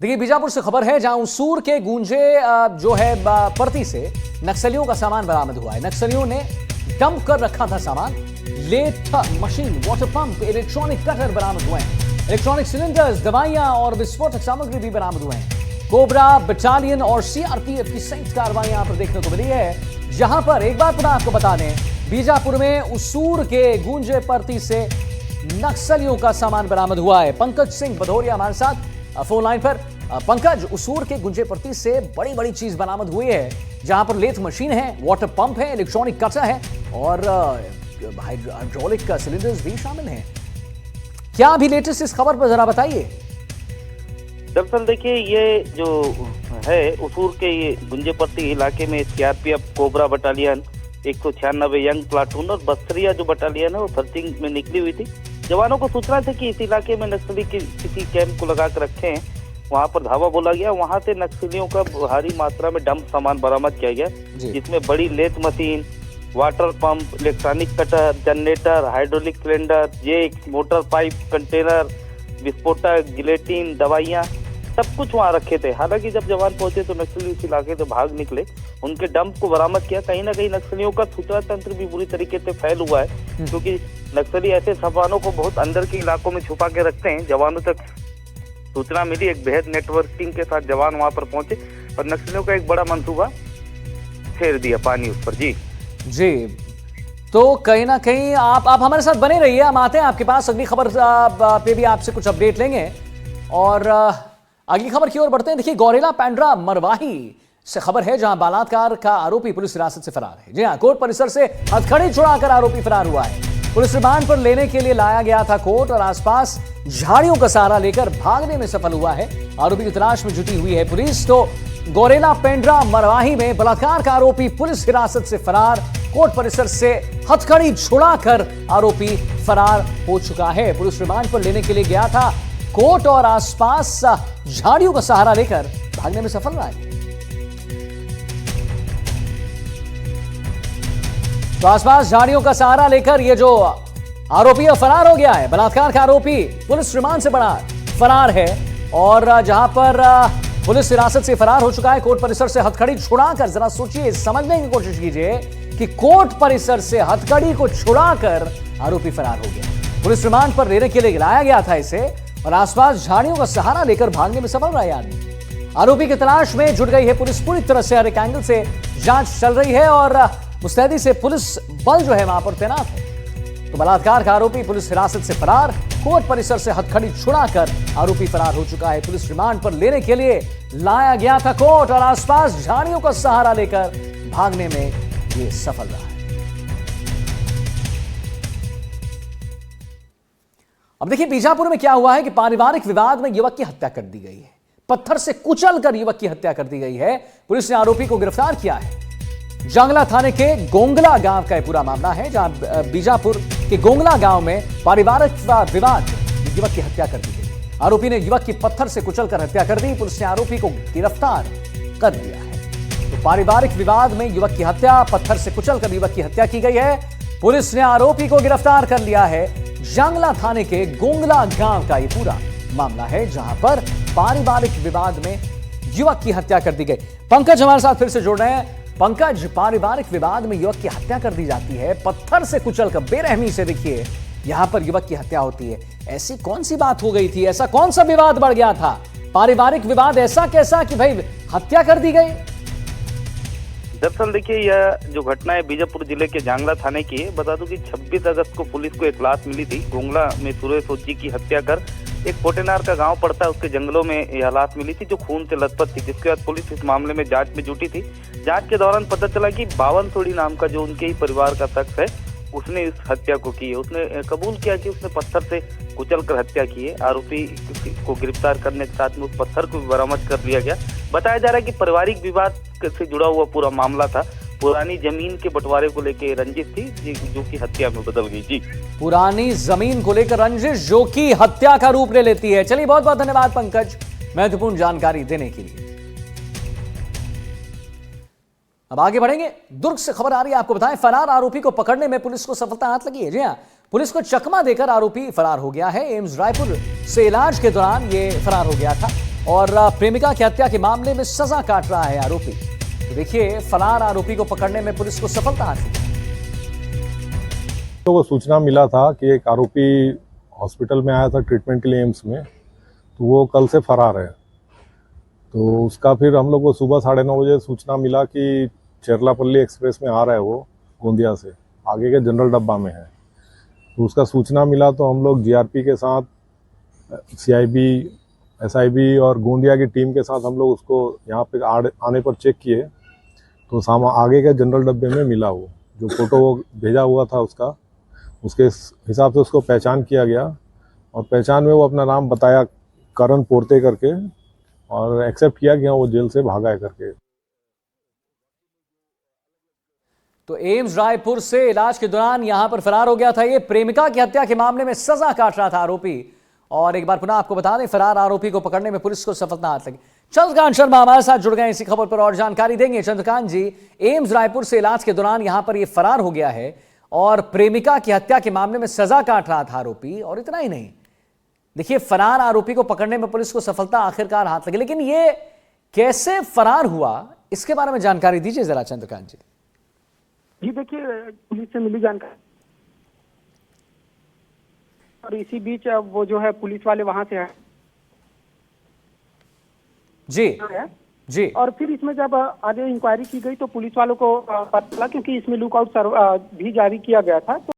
देखिए, बीजापुर से खबर है जहां उसूर के गूंजे जो है परती से नक्सलियों का सामान बरामद हुआ है। नक्सलियों ने डंप कर रखा था सामान। Lathe machine, water pump, electronic cutter बरामद हुए हैं। इलेक्ट्रॉनिक सिलेंडर्स, दवाइयां और विस्फोटक सामग्री भी बरामद हुए हैं। कोबरा बटालियन और सीआरपीएफ की संयुक्त कार्रवाई यहां पर देखने को मिली है। जहां पर एक बार पुनः आपको बता दें, बीजापुर में उसूर के गूंजे परती से नक्सलियों का सामान बरामद हुआ है। पंकज सिंह भदौरिया हमारे साथ फोन लाइन पर। पंकज, उसूर के गुंजे परती से बड़ी बड़ी चीज बरामद हुई है, जहां पर लेथ मशीन है, वाटर पंप है, इलेक्ट्रॉनिक कटर है और हाइड्रोलिक सिलेंडर्स भी शामिल हैं। क्या अभी लेटेस्ट इस खबर पर जरा बताइए। दरअसल देखिए, ये जो है उसूर के ये गुंजेपट्टी इलाके में CRPF cobra battalion 196 young platoon और बस्तरिया जो बटालियन है वो सर्चिंग में निकली हुई थी। जवानों को सूचना थी कि इस इलाके में नक्सली किसी कैंप को लगा कर रखे हैं। वहां पर धावा बोला गया, वहां से नक्सलियों का भारी मात्रा में डंप सामान बरामद किया गया, जिसमें बड़ी lathe machine, water pump, electronic cutter, generator, hydraulic cylinder, jack, motor pipe, container, विस्फोटक, गिलेटिन, दवाइयां, सब कुछ वहां रखे थे। हालांकि जब जवान पहुंचे तो नक्सली इस इलाके से भाग निकले, उनके डंप को बरामद किया। कहीं ना कहीं नक्सलियों का सूचना तंत्र भी बुरी तरीके से फैल हुआ है, क्योंकि नक्सली ऐसे सामानों को बहुत अंदर के इलाकों में छुपा के रखते हैं। जवानों तक सूचना मिली, एक बेहद नेटवर्किंग के साथ जवान वहां पर पहुंचे और नक्सलियों का एक बड़ा मंसूबा फेर दिया पानी उस पर। जी तो कहीं ना कहीं आप हमारे साथ बने रहिए, हम आते हैं आपके पास अगली खबर पे भी आपसे कुछ अपडेट लेंगे और अगली खबर की ओर बढ़ते हैं। देखिए, गौरेला पेंड्रा मरवाही से खबर है जहां बलात्कार का आरोपी पुलिस हिरासत से फरार है। जी हां, कोर्ट परिसर से हथकड़ी छुड़ाकर आरोपी फरार हुआ है। पुलिस रिमांड पर लेने के लिए लाया गया था कोर्ट और आसपास झाड़ियों का सहारा लेकर भागने में सफल हुआ है। आरोपी की तलाश में जुटी हुई है पुलिस। तो गौरेला पेंड्रा मरवाही में बलात्कार का आरोपी पुलिस हिरासत से फरार। कोर्ट परिसर से हथकड़ी छुड़ाकर आरोपी फरार हो चुका है। पुलिस रिमांड पर लेने के लिए गया था कोर्ट और आसपास झाड़ियों का सहारा लेकर भागने में सफल रहा है। तो आसपास झाड़ियों का सहारा लेकर ये जो आरोपी फरार हो गया है। बलात्कार का आरोपी पुलिस रिमांड से फरार है और जहां पर पुलिस हिरासत से फरार हो चुका है। कोर्ट परिसर से हथकड़ी छुड़ाकर, जरा सोचिए, समझने की कोशिश कीजिए कि कोर्ट परिसर से हथकड़ी को छुड़ाकर आरोपी फरार हो गया। पुलिस रिमांड पर लेने के लिए लाया गया था इसे और आसपास झाड़ियों का सहारा लेकर भागने में सफल रहा है आदमी। आरोपी की तलाश में जुट गई है पुलिस। पूरी तरह से हर एक एंगल से जांच चल रही है और मुस्तैदी से पुलिस बल जो है वहां पर तैनात है। तो बलात्कार का आरोपी पुलिस हिरासत से फरार, कोर्ट परिसर से हथकड़ी छुड़ाकर आरोपी फरार हो चुका है। पुलिस रिमांड पर लेने के लिए लाया गया था कोर्ट और आसपास झाड़ियों का सहारा लेकर भागने में ये सफल रहा है। अब देखिए, बीजापुर में क्या हुआ है कि पारिवारिक विवाद में युवक की हत्या कर दी गई है। पत्थर से कुचलकर युवक की हत्या कर दी गई है। पुलिस ने आरोपी को गिरफ्तार किया है। जांगला थाने के गोंगला गांव का पूरा मामला है, जहां बीजापुर के गोंगला गांव में पारिवारिक विवाद युवक की हत्या कर दी गई। आरोपी ने युवक की पत्थर से कुचलकर हत्या कर दी। पुलिस ने आरोपी को गिरफ्तार कर लिया है। तो पारिवारिक विवाद में युवक की हत्या, पत्थर से कुचलकर युवक की हत्या की गई है। पुलिस ने आरोपी को गिरफ्तार कर लिया है। जांगला थाने के गोंगला गांव का ये पूरा मामला है, जहां पर पारिवारिक विवाद में युवक की हत्या कर दी गई। पंकज हमारे साथ फिर से जुड़ रहे हैं। पंकज, पारिवारिक विवाद में युवक की हत्या कर दी जाती है, पत्थर से कुचलकर बेरहमी से, देखिए यहां पर युवक की हत्या होती है। ऐसी कौन सी बात हो गई थी, ऐसा कौन सा विवाद बढ़ गया था? पारिवारिक विवाद ऐसा कैसा कि भाई हत्या कर दी गई? दरअसल देखिए, यह जो घटना है बीजापुर जिले के जांगला थाने की है। बता दूं कि 26 अगस्त को पुलिस को एक लाश मिली थी। गोंगला में सुरेश सोची की हत्या कर एक कोटेनार का गांव पड़ता है, उसके जंगलों में यह लाश मिली थी जो खून से लथपथ थी। जिसके बाद पुलिस इस मामले में जांच में जुटी थी। जांच के दौरान पता चला कि बावन सोड़ी नाम का जो उनके ही परिवार का शख्स है, उसने इस हत्या को की है। उसने कबूल किया कि उसने पत्थर से कुचलकर हत्या की है। आरोपी को गिरफ्तार करने के साथ में उस पत्थर को भी बरामद कर लिया गया। बताया जा रहा है कि पारिवारिक विवाद से जुड़ा हुआ पूरा मामला था। पुरानी जमीन के बंटवारे को लेकर रंजिश थी, जो कि हत्या में बदल गई। जी, पुरानी जमीन को लेकर रंजिश जो कि हत्या का रूप ले लेती है। चलिए, बहुत बहुत धन्यवाद पंकज, महत्वपूर्ण जानकारी देने के लिए। अब आगे बढ़ेंगे। दुर्ग से खबर आ रही है, आपको बताएं, फरार आरोपी को पकड़ने में पुलिस को सफलता हाथ लगी है। जी हां, पुलिस को चकमा देकर आरोपी फरार हो गया है। एम्स रायपुर से इलाज के दौरान ये फरार हो गया था। और प्रेमिका की हत्या के मामले में सजा काट रहा है आरोपी। तो देखिए, फरार आरोपी को पकड़ने में पुलिस को सफलता हासिल है। तो वो सूचना मिला था कि एक आरोपी हॉस्पिटल में आया था ट्रीटमेंट के लिए एम्स में, तो वो कल से फरार है। तो उसका फिर हम लोग को सुबह 9:30 बजे सूचना मिला कि चेरलापल्ली एक्सप्रेस में आ रहा है वो, गोंदिया से आगे के जनरल डब्बा में है। तो उसका सूचना मिला तो हम लोग जीआरपी के साथ सीआईबी, एसआईबी और गोंदिया की टीम के साथ हम लोग उसको यहाँ पे आने पर चेक किए, तो आगे के जनरल डब्बे में मिला वो, जो फोटो वो भेजा हुआ था उसके हिसाब से उसको पहचान किया गया और पहचान में वो अपना नाम बताया करण पोर्ते करके, और एक्सेप्ट किया कि हाँ वो जेल से भागा है करके। तो एम्स रायपुर से इलाज के दौरान यहां पर फरार हो गया था ये। प्रेमिका की हत्या के मामले में सजा काट रहा था आरोपी। और एक बार पुनः आपको बता दें, फरार आरोपी को पकड़ने में पुलिस को सफलता हाथ लगी। चंद्रकांत शर्मा हमारे साथ जुड़ गए, इसी खबर पर और जानकारी देंगे। चंद्रकांत जी, एम्स रायपुर से इलाज के दौरान यहां पर यह फरार हो गया है और प्रेमिका की हत्या के मामले में सजा काट रहा था आरोपी। और इतना ही नहीं, देखिए, फरार आरोपी को पकड़ने में पुलिस को सफलता आखिरकार हाथ लगी। लेकिन ये कैसे फरार हुआ, इसके बारे में जानकारी दीजिए जरा चंद्रकांत जी। जी देखिए, पुलिस से मिली जानकारी और इसी बीच वो जो है पुलिस वाले वहां से है जी। और फिर इसमें जब आगे इंक्वायरी की गई तो पुलिस वालों को पता चला, क्योंकि इसमें लुकआउट भी जारी किया गया था। तो